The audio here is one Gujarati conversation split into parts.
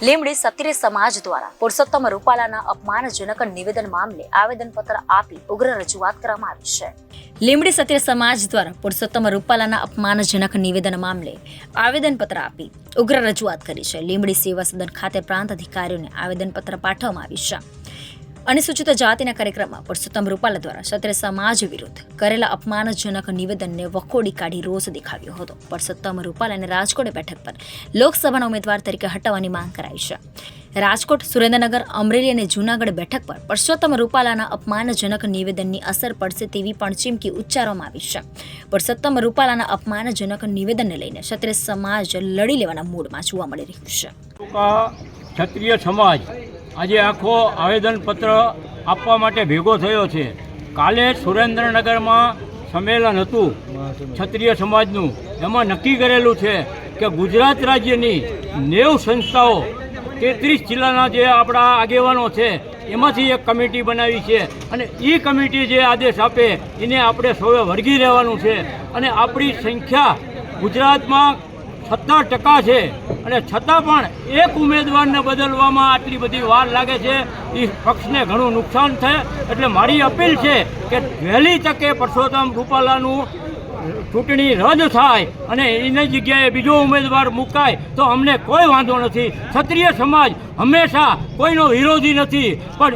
લીંબડી ક્ષત્રિય સમાજ દ્વારા પુરુષોત્તમ રૂપાલાના અપમાનજનક નિવેદન મામલે આવેદનપત્ર આપી ઉગ્ર રજૂઆત કરવામાં આવી છે. લીંબડી ક્ષત્રિય સમાજ દ્વારા પુરુષોત્તમ રૂપાલાના અપમાનજનક નિવેદન મામલે આવેદનપત્ર આપી ઉગ્ર રજૂઆત કરી છે. લીંબડી સેવા સદન ખાતે પ્રાંત અધિકારીઓને આવેદનપત્ર પાઠવવામાં આવ્યું છે. અનુસૂચિત જાતિના કાર્યક્રમમાં પુરુષોત્તમ રૂપાલા દ્વારા ક્ષત્રિય સમાજ વિરુદ્ધ કરેલા અપમાનજનક નિવેદનને વખોડી કાઢી રોષ દેખાડ્યો હતો. પુરુષોત્તમ રૂપાલાને રાજકોટ બેઠક પર લોકસભાના ઉમેદવાર તરીકે હટાવવાની માંગ કરાઈ છે. રાજકોટ, સુરેન્દ્રનગર, અમરેલી અને જૂનાગઢ બેઠક પર પુરુષોત્તમ રૂપાલાના અપમાનજનક નિવેદનની અસર પડશે તેવી પણ ચીમકી ઉચ્ચારવામાં આવી છે. પુરુષોત્તમ રૂપાલાના અપમાનજનક નિવેદનને લઈને ક્ષત્રિય સમાજ લડી લેવાના મૂડમાં જોવા મળી રહ્યું છે. ક્ષત્રિય સમાજ આજે આખો આવેદનપત્ર આપવા માટે ભેગો થયો છે. કાલે સુરેન્દ્રનગરમાં સંમેલન હતું ક્ષત્રિય સમાજનું. એમાં નક્કી કરેલું છે કે ગુજરાત રાજ્યની 90 સંસ્થાઓ 33 જિલ્લાના જે આપણા આગેવાનો છે એમાંથી એક કમિટી બનાવી છે અને એ કમિટી જે આદેશ આપે એને આપણે સૌએ વળગી રહેવાનું છે. અને આપણી સંખ્યા ગુજરાતમાં 17% છે અને છતાં પણ એક ઉમેદવારને બદલવામાં આટલી બધી વાર લાગે છે. એ પક્ષને ઘણું નુકસાન થાય. એટલે મારી અપીલ છે કે વહેલી તકે પુરુષોત્તમ રૂપાલાનું ચૂંટણી રદ થાય અને એની જગ્યાએ બીજો ઉમેદવાર મુકાય તો અમને કોઈ વાંધો નથી. ક્ષત્રિય સમાજ હંમેશા કોઈનો વિરોધી નથી, પણ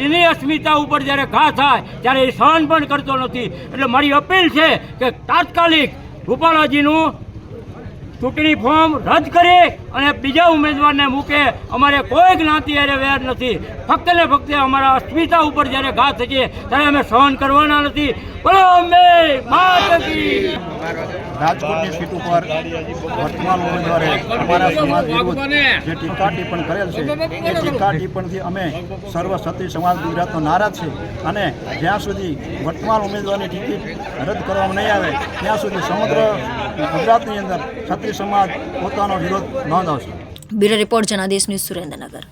એની અસ્મિતા ઉપર જ્યારે ઘા થાય ત્યારે એ સહન પણ કરતો નથી. એટલે મારી અપીલ છે કે તાત્કાલિક રૂપાલાજીનું ચૂંટણી ફોર્મ રદ કરી અને બીજા ઉમેદવારને મૂકે. અમારે કોઈ જ્ઞાતિ અરે વેર નથી. ફક્ત ને ફક્ત અમારા અસ્મિતા ઉપર જ્યારે ઘા થશે ત્યારે અમે સહન કરવાના નથી. બોલો અંબે માતા કી. રાજકોટની સીટ ઉપર વર્તમાન ઉમેદવારે અમારા સમાજ વિરુદ્ધ જે ટીકા ટિપ્પણ કરેલ છે એ ટીકા ટિપ્પણથી અમે સર્વ ક્ષત્રિય સમાજ ગુજરાતનો નારાજ છે. અને જ્યાં સુધી વર્તમાન ઉમેદવારની ટિકિટ રદ કરવામાં નહીં આવે ત્યાં સુધી સમગ્ર ગુજરાતની અંદર ક્ષત્રિય સમાજ પોતાનો વિરોધ નોંધાવશે. Bureau report Janadesh news, Surendranagar.